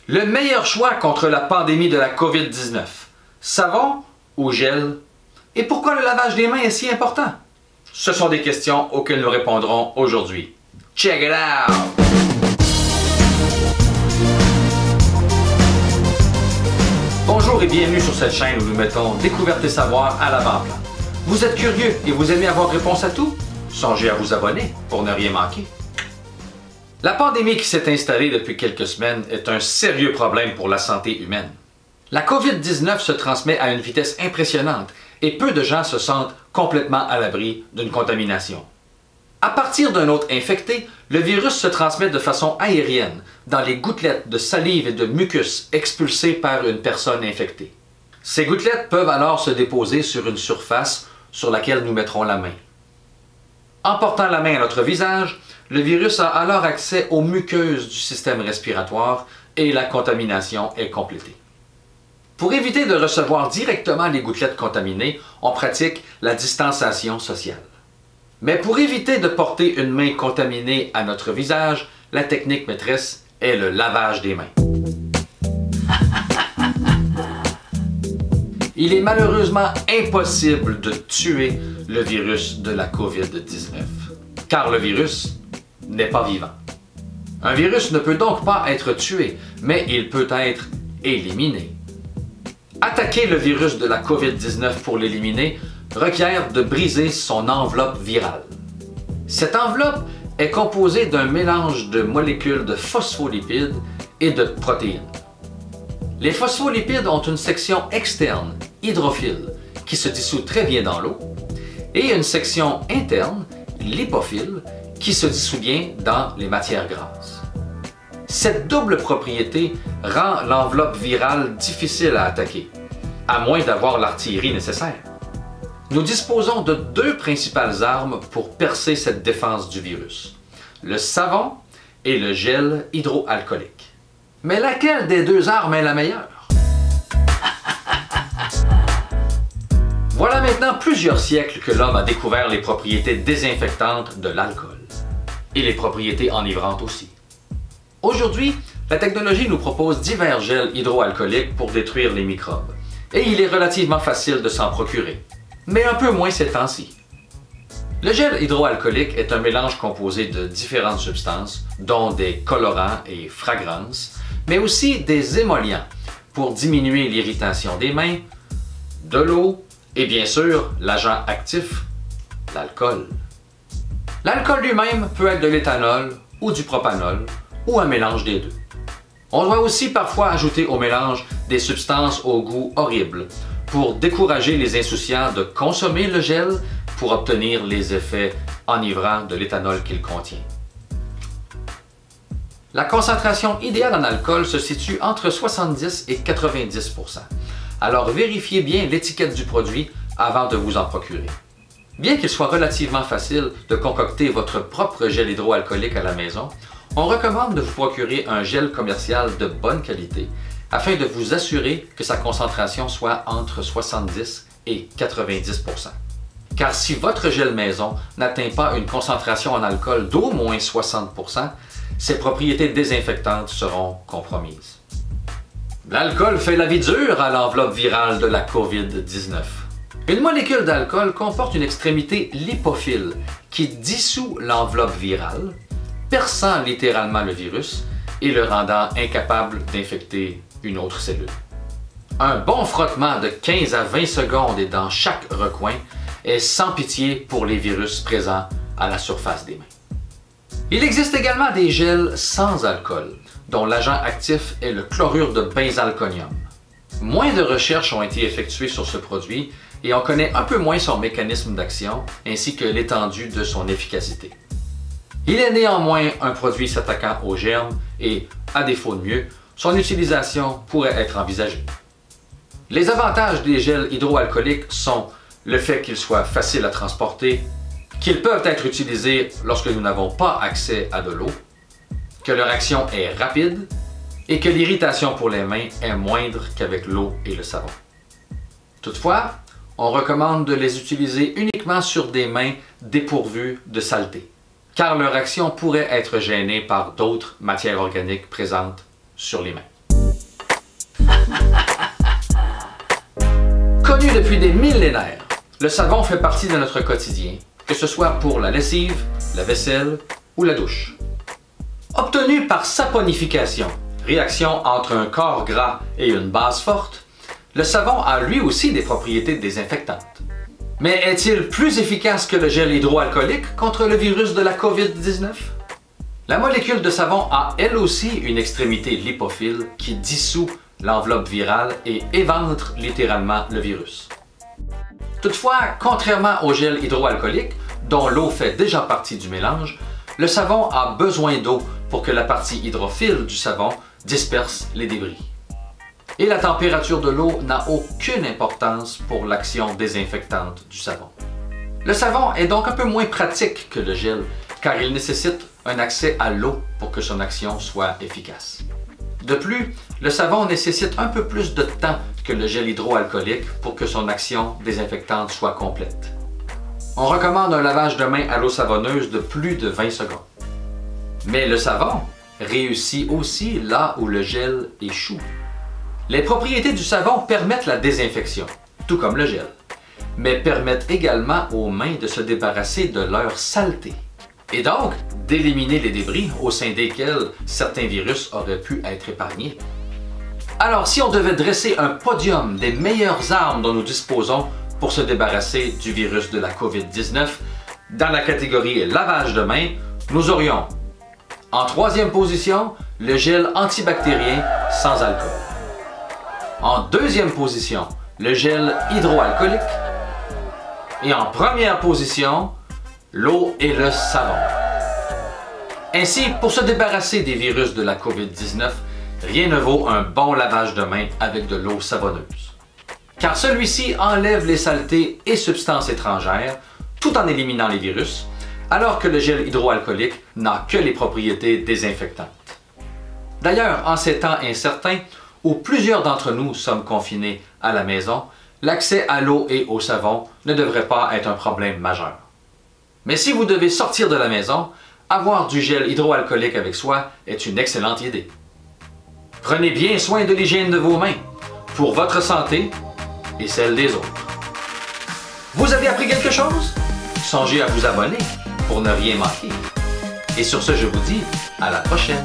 Le meilleur choix contre la pandémie de la COVID-19, savon ou gel? Et pourquoi le lavage des mains est si important? Ce sont des questions auxquelles nous répondrons aujourd'hui. Check it out! Bonjour et bienvenue sur cette chaîne où nous mettons découverte et savoir à l'avant-plan. Vous êtes curieux et vous aimez avoir réponse à tout? Songez à vous abonner pour ne rien manquer. La pandémie qui s'est installée depuis quelques semaines est un sérieux problème pour la santé humaine. La COVID-19 se transmet à une vitesse impressionnante et peu de gens se sentent complètement à l'abri d'une contamination. À partir d'un hôte infecté, le virus se transmet de façon aérienne dans les gouttelettes de salive et de mucus expulsées par une personne infectée. Ces gouttelettes peuvent alors se déposer sur une surface sur laquelle nous mettrons la main. En portant la main à notre visage, le virus a alors accès aux muqueuses du système respiratoire et la contamination est complétée. Pour éviter de recevoir directement les gouttelettes contaminées, on pratique la distanciation sociale. Mais pour éviter de porter une main contaminée à notre visage, la technique maîtresse est le lavage des mains. Il est malheureusement impossible de tuer le virus de la COVID-19, car le virus n'est pas vivant. Un virus ne peut donc pas être tué, mais il peut être éliminé. Attaquer le virus de la COVID-19 pour l'éliminer requiert de briser son enveloppe virale. Cette enveloppe est composée d'un mélange de molécules de phospholipides et de protéines. Les phospholipides ont une section externe, hydrophile, qui se dissout très bien dans l'eau, et une section interne, lipophile, qui se dissout bien dans les matières grasses. Cette double propriété rend l'enveloppe virale difficile à attaquer, à moins d'avoir l'artillerie nécessaire. Nous disposons de deux principales armes pour percer cette défense du virus, le savon et le gel hydroalcoolique. Mais laquelle des deux armes est la meilleure? Voilà maintenant plusieurs siècles que l'homme a découvert les propriétés désinfectantes de l'alcool. Et les propriétés enivrantes aussi. Aujourd'hui, la technologie nous propose divers gels hydroalcooliques pour détruire les microbes. Et il est relativement facile de s'en procurer. Mais un peu moins ces temps-ci. Le gel hydroalcoolique est un mélange composé de différentes substances, dont des colorants et fragrances, mais aussi des émollients pour diminuer l'irritation des mains, de l'eau et bien sûr l'agent actif, l'alcool. L'alcool lui-même peut être de l'éthanol ou du propanol ou un mélange des deux. On doit aussi parfois ajouter au mélange des substances au goût horrible pour décourager les insouciants de consommer le gel pour obtenir les effets enivrants de l'éthanol qu'il contient. La concentration idéale en alcool se situe entre 70 et 90 %. Alors vérifiez bien l'étiquette du produit avant de vous en procurer. Bien qu'il soit relativement facile de concocter votre propre gel hydroalcoolique à la maison, on recommande de vous procurer un gel commercial de bonne qualité afin de vous assurer que sa concentration soit entre 70 et 90 %. Car si votre gel maison n'atteint pas une concentration en alcool d'au moins 60 %, ses propriétés désinfectantes seront compromises. L'alcool fait la vie dure à l'enveloppe virale de la COVID-19. Une molécule d'alcool comporte une extrémité lipophile qui dissout l'enveloppe virale, perçant littéralement le virus et le rendant incapable d'infecter une autre cellule. Un bon frottement de 15 à 20 secondes et dans chaque recoin est sans pitié pour les virus présents à la surface des mains. Il existe également des gels sans alcool, dont l'agent actif est le chlorure de benzalconium. Moins de recherches ont été effectuées sur ce produit et on connaît un peu moins son mécanisme d'action ainsi que l'étendue de son efficacité. Il est néanmoins un produit s'attaquant aux germes et, à défaut de mieux, son utilisation pourrait être envisagée. Les avantages des gels hydroalcooliques sont le fait qu'ils soient faciles à transporter, qu'ils peuvent être utilisés lorsque nous n'avons pas accès à de l'eau, que leur action est rapide et que l'irritation pour les mains est moindre qu'avec l'eau et le savon. Toutefois, on recommande de les utiliser uniquement sur des mains dépourvues de saleté, car leur action pourrait être gênée par d'autres matières organiques présentes sur les mains. Connu depuis des millénaires, le savon fait partie de notre quotidien, que ce soit pour la lessive, la vaisselle ou la douche. Obtenu par saponification, réaction entre un corps gras et une base forte, le savon a lui aussi des propriétés désinfectantes. Mais est-il plus efficace que le gel hydroalcoolique contre le virus de la COVID-19? La molécule de savon a elle aussi une extrémité lipophile qui dissout l'enveloppe virale et éventre littéralement le virus. Toutefois, contrairement au gel hydroalcoolique, dont l'eau fait déjà partie du mélange, le savon a besoin d'eau pour que la partie hydrophile du savon disperse les débris. Et la température de l'eau n'a aucune importance pour l'action désinfectante du savon. Le savon est donc un peu moins pratique que le gel, car il nécessite un accès à l'eau pour que son action soit efficace. De plus, le savon nécessite un peu plus de temps que le gel hydroalcoolique pour que son action désinfectante soit complète. On recommande un lavage de main à l'eau savonneuse de plus de 20 secondes. Mais le savon réussit aussi là où le gel échoue. Les propriétés du savon permettent la désinfection, tout comme le gel, mais permettent également aux mains de se débarrasser de leur saleté et donc d'éliminer les débris au sein desquels certains virus auraient pu être épargnés. Alors, si on devait dresser un podium des meilleures armes dont nous disposons pour se débarrasser du virus de la COVID-19, dans la catégorie lavage de mains, nous aurions en troisième position le gel antibactérien sans alcool. En deuxième position, le gel hydroalcoolique. Et en première position, l'eau et le savon. Ainsi, pour se débarrasser des virus de la COVID-19, rien ne vaut un bon lavage de mains avec de l'eau savonneuse. Car celui-ci enlève les saletés et substances étrangères tout en éliminant les virus, alors que le gel hydroalcoolique n'a que les propriétés désinfectantes. D'ailleurs, en ces temps incertains, où plusieurs d'entre nous sommes confinés à la maison, l'accès à l'eau et au savon ne devrait pas être un problème majeur. Mais si vous devez sortir de la maison, avoir du gel hydroalcoolique avec soi est une excellente idée. Prenez bien soin de l'hygiène de vos mains, pour votre santé et celle des autres. Vous avez appris quelque chose? Songez à vous abonner pour ne rien manquer. Et sur ce, je vous dis à la prochaine.